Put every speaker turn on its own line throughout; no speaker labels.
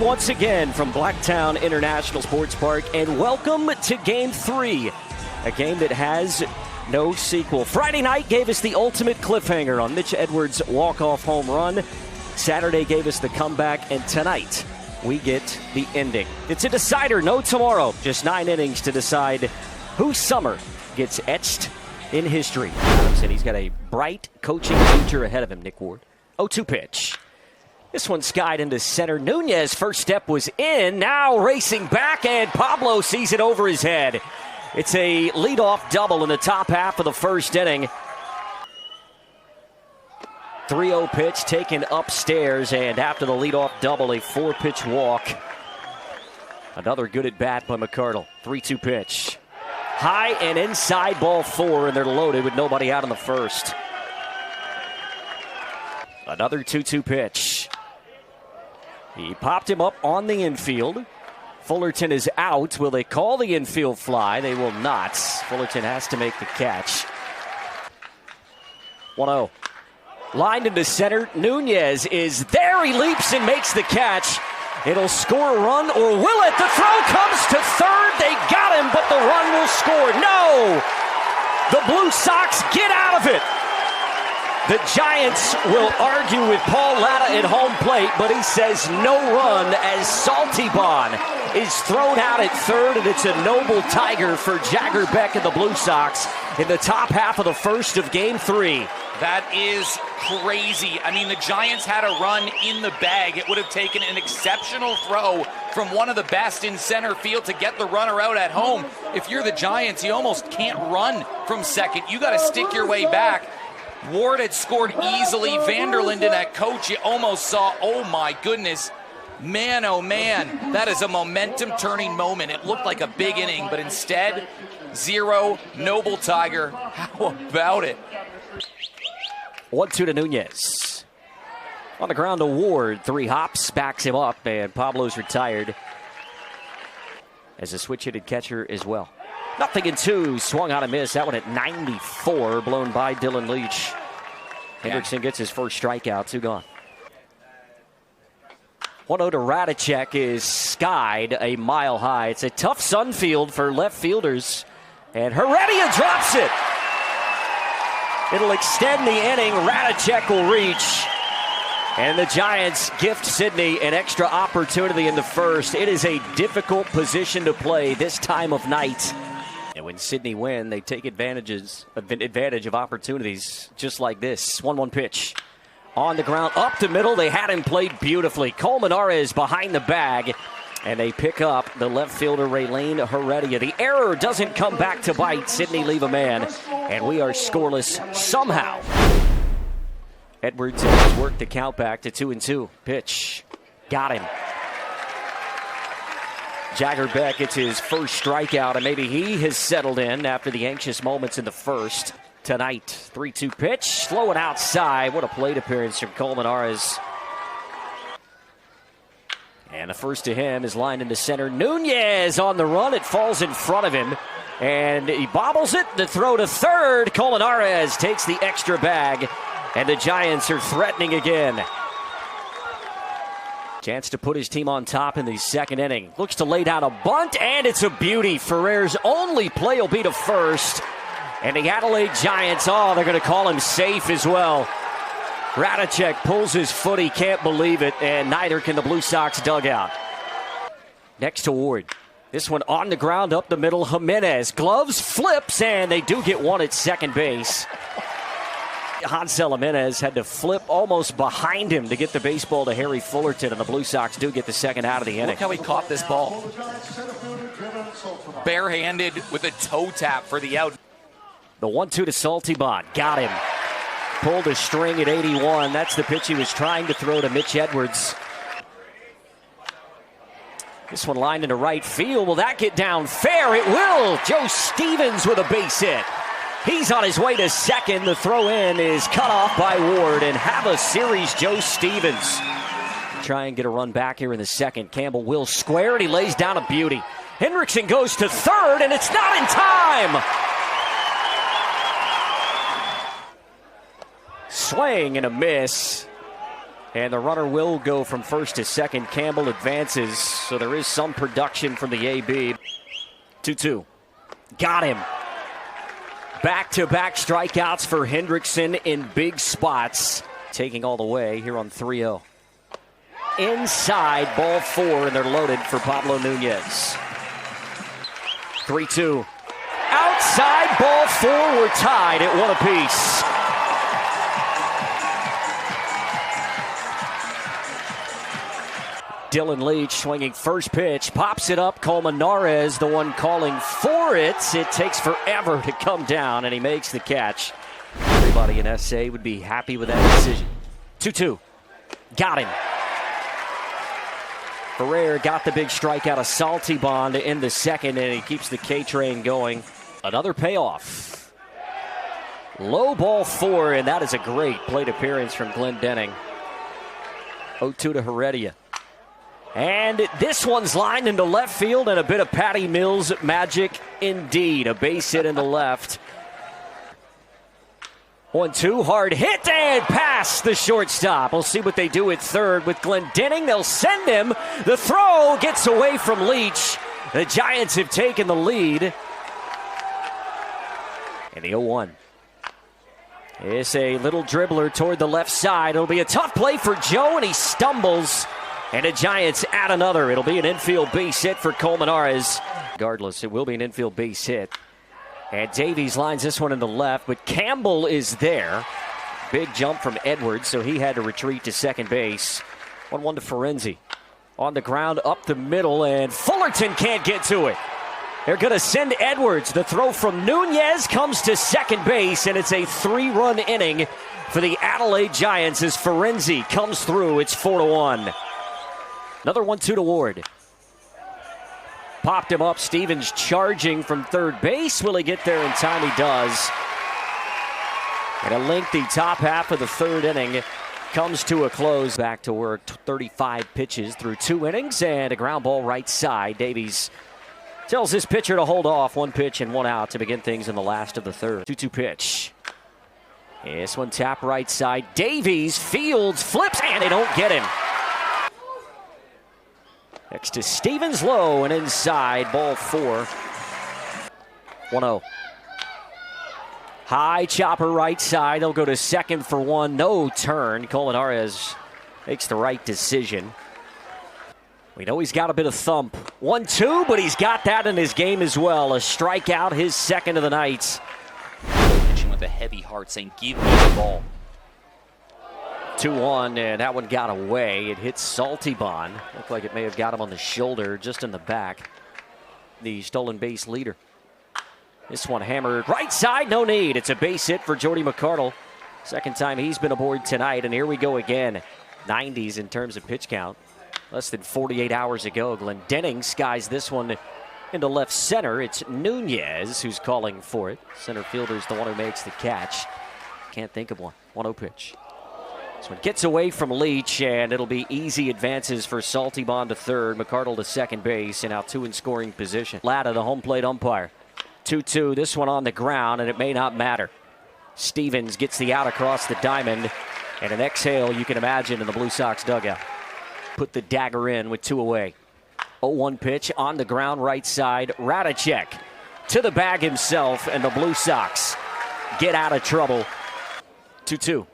once again from Blacktown International Sports Park, and welcome to Game 3, a game that has no sequel. Friday night gave us the ultimate cliffhanger on Mitch Edwards' walk-off home run. Saturday gave us the comeback, and tonight we get the ending. It's a decider, no tomorrow, just 9 innings to decide whose summer gets etched in history. And he's got a bright coaching future ahead of him, Nick Ward. 0-2 pitch. This one skied into center. Nunez, first step was in. Now racing back, and Pablo sees it over his head. It's a leadoff double in the top half of the first inning. 3-0 pitch taken upstairs, and after the leadoff double, a 4-pitch walk. Another good at bat by McCardle. 3-2 pitch. High and inside, ball 4, and they're loaded with nobody out in the first. Another 2-2 pitch. He popped him up on the infield. Fullerton is out. Will they call the infield fly? They will not. Fullerton has to make the catch. 1-0. Lined into center. Nunez is there. He leaps and makes the catch. It'll score a run, or will it? The throw comes to third. They got him, but the run will score. No! The Blue Sox get out of it. The Giants will argue with Paul Latta at home plate, but he says no run as Saltybon is thrown out at third, and it's a noble tiger for Jagger Beck and the Blue Sox in the top half of the first of Game 3.
That is crazy. I mean, the Giants had a run in the bag. It would have taken an exceptional throw from one of the best in center field to get the runner out at home. If you're the Giants, you almost can't run from second. You got to stick your way back. Ward had scored easily. Vanderlinden at coach, you almost saw, oh my goodness. Man, oh man, that is a momentum-turning moment. It looked like a big inning, but instead, 0, noble tiger. How about it?
1-2 to Nunez. On the ground to Ward. 3 hops, backs him up, and Pablo's retired as a switch-hitted catcher as well. 0-2, swung on a miss. That one at 94, blown by Dylan Leach. Hendrickson gets his first strikeout, 2 gone. 1-0 to Radicek is skied a mile high. It's a tough sun field for left fielders, and Heredia drops it. It'll extend the inning. Radicek will reach, and the Giants gift Sydney an extra opportunity in the first. It is a difficult position to play this time of night. And when Sydney win, they take advantage of opportunities just like this. 1-1 pitch. On the ground, up the middle. They had him played beautifully. Colmenares behind the bag, and they pick up the left fielder, Raylene Heredia. The error doesn't come back to bite. Sydney leave a man, and we are scoreless somehow. Edwards has worked the count back to 2-2. Pitch. Got him. Jagger Beck gets his first strikeout, and maybe he has settled in after the anxious moments in the first. Tonight, 3-2 pitch, slow and outside. What a plate appearance from Colmenares. And the first to him is lined into center. Nunez on the run. It falls in front of him, and he bobbles it. The throw to third. Colmenares takes the extra bag, and the Giants are threatening again. Chance to put his team on top in the second inning. Looks to lay down a bunt, and it's a beauty. Ferrer's only play will be to first. And the Adelaide Giants, they're going to call him safe as well. Radicek pulls his foot. He can't believe it, and neither can the Blue Sox dugout. Next to Ward. This one on the ground up the middle. Jimenez gloves, flips, and they do get one at second base. Hansel Jimenez had to flip almost behind him to get the baseball to Harry Fullerton, and the Blue Sox do get the second out of the inning.
Look how he caught this ball. Barehanded with a toe tap for the out.
The 1-2 to Saltybon. Got him. Pulled a string at 81. That's the pitch he was trying to throw to Mitch Edwards. This one lined into right field. Will that get down fair? It will. Joe Stevens with a base hit. He's on his way to second. The throw in is cut off by Ward, and have a series, Joe Stevens. Try and get a run back here in the second. Campbell will square, and he lays down a beauty. Hendrickson goes to third, and it's not in time. Swing and a miss. And the runner will go from first to second. Campbell advances, so there is some production from the AB. 2-2. Got him. Back-to-back strikeouts for Hendrickson in big spots. Taking all the way here on 3-0. Inside, ball 4, and they're loaded for Pablo Nunez. 3-2. Outside, ball 4. We're tied at 1 apiece. Dylan Leach swinging first pitch, pops it up. Colmenares, the one calling for it. It takes forever to come down, and he makes the catch. Everybody in SA would be happy with that decision. 2-2. Got him. Ferrer got the big strikeout of Saltibon in the second, and he keeps the K train going. Another payoff. Low ball 4, and that is a great plate appearance from Glenn Denning. 0-2 to Heredia. And this one's lined into left field, and a bit of Patty Mills magic indeed. A base hit in the left. 1-2, hard hit and past the shortstop. We'll see what they do at third with Glenn Denning. They'll send him. The throw gets away from Leach. The Giants have taken the lead. And the 0-1. It's a little dribbler toward the left side. It'll be a tough play for Joe, and he stumbles. And the Giants add another. It'll be an infield base hit for Colmenares. Regardless, it will be an infield base hit. And Davies lines this one in the left, but Campbell is there. Big jump from Edwards, so he had to retreat to second base. 1-1 to Ferenzi. On the ground, up the middle, and Fullerton can't get to it. They're going to send Edwards. The throw from Nunez comes to second base, and it's a 3-run inning for the Adelaide Giants as Ferenzi comes through. It's 4-1. Another 1-2 to Ward. Popped him up. Stevens charging from third base. Will he get there in time? He does. And a lengthy top half of the third inning comes to a close. Back to work. 35 pitches through 2 innings and a ground ball right side. Davies tells his pitcher to hold off. 1 pitch and 1 out to begin things in the last of the third. 2-2 pitch. This one tap right side. Davies fields, flips, and they don't get him. Next to Stevens, low and inside, ball 4. 1-0. High chopper right side. They'll go to second for 1. No turn. Colmenares makes the right decision. We know he's got a bit of thump. 1-2, but he's got that in his game as well. A strikeout, his second of the night.
Pitching with a heavy heart, saying, "Give me the ball."
2-1, and that one got away. It hit Saltibon. Looked like it may have got him on the shoulder, just in the back. The stolen base leader. This one hammered right side, no need. It's a base hit for Jordy McCardle. Second time he's been aboard tonight, and here we go again. 90s in terms of pitch count. Less than 48 hours ago, Glenn Denning skies this one into left center. It's Nunez who's calling for it. Center fielder's the one who makes the catch. Can't think of one. 1-0 pitch. This one gets away from Leach, and it'll be easy advances for Saltibon to third, McCardle to second base, and now 2 in scoring position. Latta, the home plate umpire. 2-2, this one on the ground, and it may not matter. Stevens gets the out across the diamond, and an exhale you can imagine in the Blue Sox dugout. Put the dagger in with 2 away. 0-1 pitch on the ground right side. Radicek to the bag himself, and the Blue Sox get out of trouble. 2-2.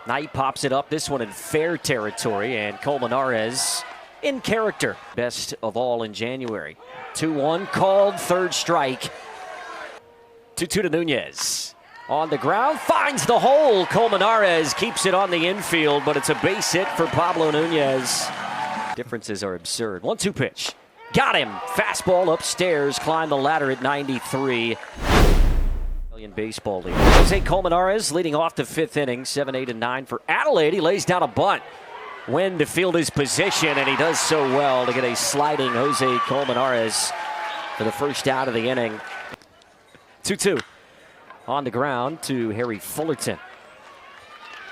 Now he pops it up, this one in fair territory, and Colmenares in character. Best of all in January. 2-1 called, third strike. 2-2 to Nunez. On the ground, finds the hole. Colmenares keeps it on the infield, but it's a base hit for Pablo Nunez. Differences are absurd. 1-2 pitch. Got him. Fastball upstairs, climb the ladder at 93. Baseball league. Jose Colmenares leading off the 5th inning, 7, 8, and 9 for Adelaide. He lays down a bunt when to field his position, and he does so well to get a sliding Jose Colmenares for the first out of the inning. 2-2. On the ground to Harry Fullerton.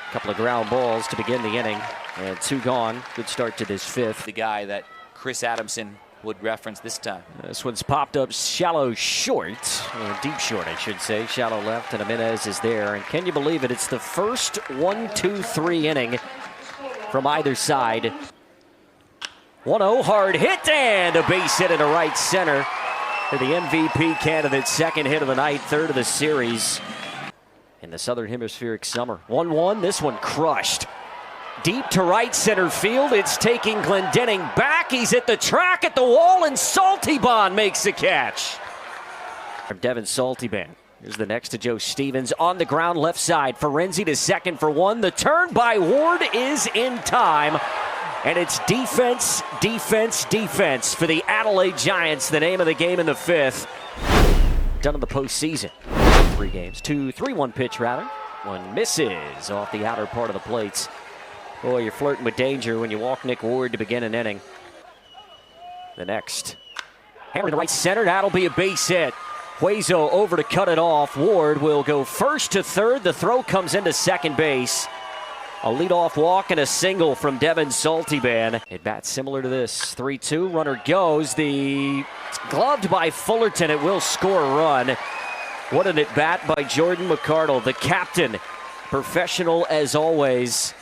A couple of ground balls to begin the inning, and 2 gone. Good start to this 5th.
The guy that Chris Adamson would reference this time.
This one's popped up shallow short, or deep short, I should say. Shallow left, and Jimenez is there. And can you believe it? It's the first 1-2-3 inning from either side. 1-0, hard hit, and a base hit into right center for the MVP candidate. Second hit of the night, third of the series in the Southern Hemispheric summer. 1-1, this one crushed. Deep to right center field. It's taking Glendening back. He's at the track, at the wall, and Saltybon makes the catch. From Devin Saltybon. Here's the next to Joe Stevens on the ground left side. Ferenzi to second for one. The turn by Ward is in time. And it's defense, defense, defense for the Adelaide Giants, the name of the game in the fifth. Done in the postseason. 3 games. 3-1 pitch, rather. One misses off the outer part of the plates. Boy, you're flirting with danger when you walk Nick Ward to begin an inning. The next. Hammer to right center. That'll be a base hit. Huezo over to cut it off. Ward will go first to third. The throw comes into second base. A leadoff walk and a single from Devin Saltybon. At bat similar to this. 3-2. Runner goes. It's gloved by Fullerton. It will score a run. What an at bat by Jordan McCardle, the captain. Professional as always.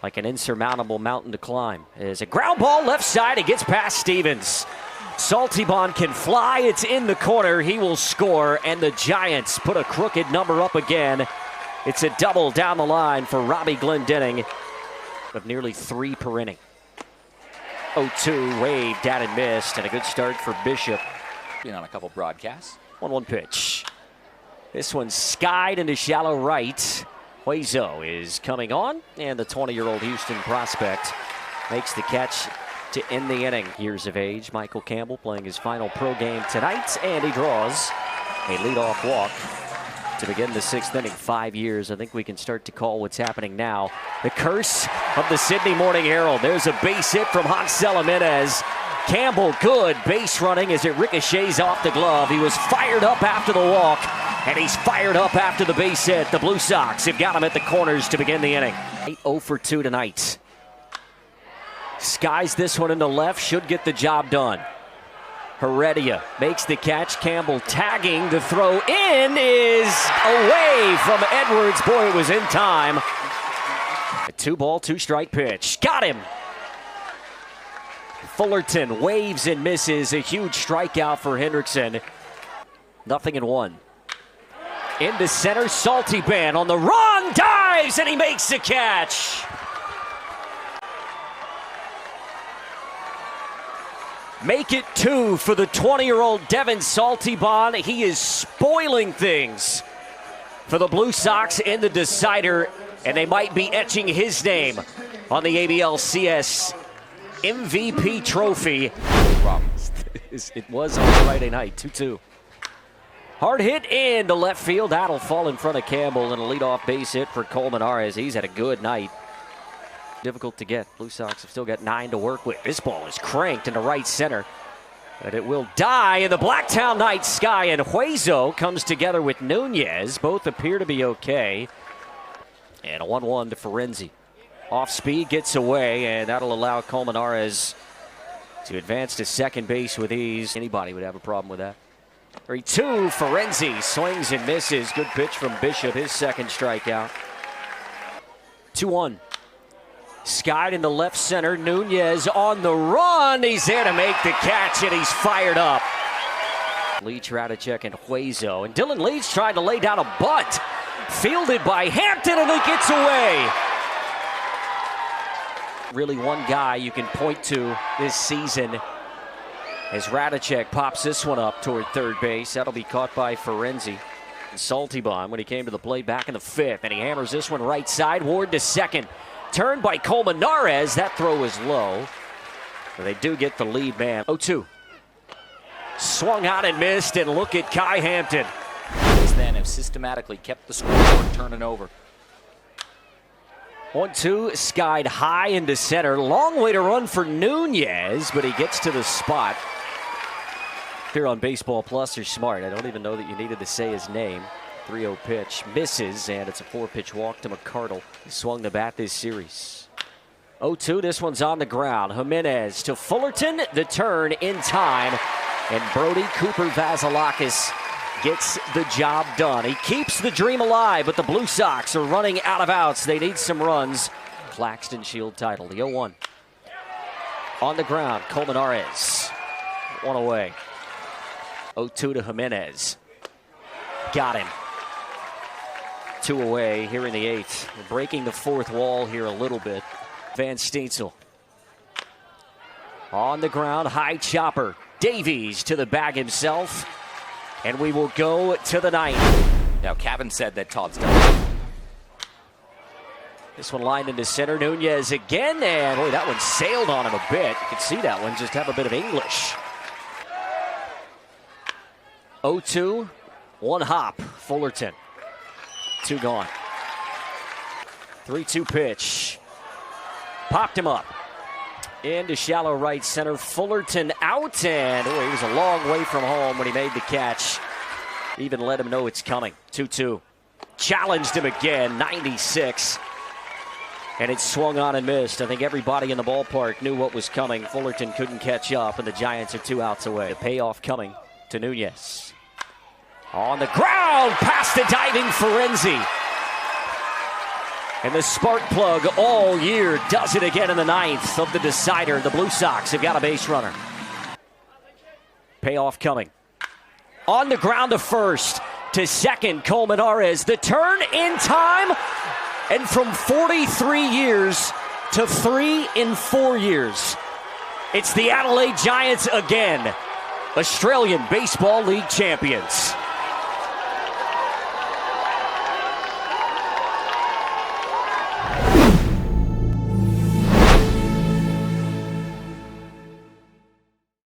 Like an insurmountable mountain to climb. As a ground ball left side, it gets past Stevens. Saltybon can fly, it's in the corner, he will score, and the Giants put a crooked number up again. It's a double down the line for Robbie Glendening of nearly 3 per inning. 0-2, waved at and missed, and a good start for Bishop.
Been on a couple broadcasts.
1-1 pitch. This one's skied into shallow right. Huezo is coming on, and the 20-year-old Houston prospect makes the catch to end the inning. Years of age, Michael Campbell playing his final pro game tonight, and he draws a leadoff walk to begin the 6th inning. 5 years. I think we can start to call what's happening now. The curse of the Sydney Morning Herald. There's a base hit from Hansel Jimenez. Campbell, good base running as it ricochets off the glove. He was fired up after the walk. And he's fired up after the base hit. The Blue Sox have got him at the corners to begin the inning. 0 for 2 tonight. Skies this one into left, should get the job done. Heredia makes the catch. Campbell tagging. The throw in is away from Edwards. Boy, it was in time. A 2-ball, 2-strike pitch. Got him. Fullerton waves and misses. A huge strikeout for Hendrickson. 0-1. Into center, Saltybon on the run, dives, and he makes the catch. Make it 2 for the 20-year-old Devin Saltybon. He is spoiling things for the Blue Sox in the decider, and they might be etching his name on the ABLCS MVP trophy. It was on Friday night, 2-2. Hard hit into left field. That'll fall in front of Campbell, and a leadoff base hit for Colmenares. He's had a good night. Difficult to get. Blue Sox have still got 9 to work with. This ball is cranked into right center. But it will die in the Blacktown night sky, and Huezo comes together with Nunez. Both appear to be okay. And a 1-1 to Ferenzi. Off speed, gets away, and that'll allow Colmenares to advance to second base with ease. Anybody would have a problem with that. 3-2, Ferenzi swings and misses. Good pitch from Bishop, his second strikeout. 2-1. Skied into left center. Nunez on the run. He's there to make the catch, and he's fired up. Leach, Radicek, and Huezo. And Dylan Leach trying to lay down a bunt. Fielded by Hampton, and it gets away. Really one guy you can point to this season as Radicek pops this one up toward third base. That'll be caught by Ferenzi. And Saltybon when he came to the plate back in the 5th, and he hammers this one right side. Ward to second. Turned by Colmenares. That throw is low. But they do get the lead man. 0-2. Swung out and missed, and look at Kai Hampton.
Then have systematically kept the scoreboard turning over.
1-2, skied high into center. Long way to run for Nunez, but he gets to the spot. Here on Baseball Plus, they're smart. I don't even know that you needed to say his name. 3-0 pitch, misses, and it's a 4-pitch walk to McCardle. He swung the bat this series. 0-2, this one's on the ground. Jimenez to Fullerton, the turn in time. And Brody Cooper-Vasilakis gets the job done. He keeps the dream alive, but the Blue Sox are running out of outs. They need some runs. Claxton Shield title, the 0-1. On the ground, Colmenares. One away. 0-2 to Jimenez. Got him. 2 away here in the 8th. We're breaking the 4th wall here a little bit. Van Steensel. On the ground, high chopper. Davies to the bag himself. And we will go to the 9th.
Now, Kevin said that Todd's done.
This one lined into center. Nunez again. And boy, that one sailed on him a bit. You can see that one just have a bit of English. 0-2. 1 hop. Fullerton. 2 gone. 3-2 pitch. Popped him up. Into shallow right center. Fullerton out. And he was a long way from home when he made the catch. Even let him know it's coming. 2-2. Challenged him again. 96. And it swung on and missed. I think everybody in the ballpark knew what was coming. Fullerton couldn't catch up, and the Giants are 2 outs away. The payoff coming to Nunez. On the ground, past the diving Ferenzi. And the spark plug all year does it again in the 9th of the decider. The Blue Sox have got a base runner. Payoff coming. On the ground to first, to second, Colmenares. The turn in time, and from 43 years to 3 in 4 years. It's the Adelaide Giants again, Australian Baseball League champions.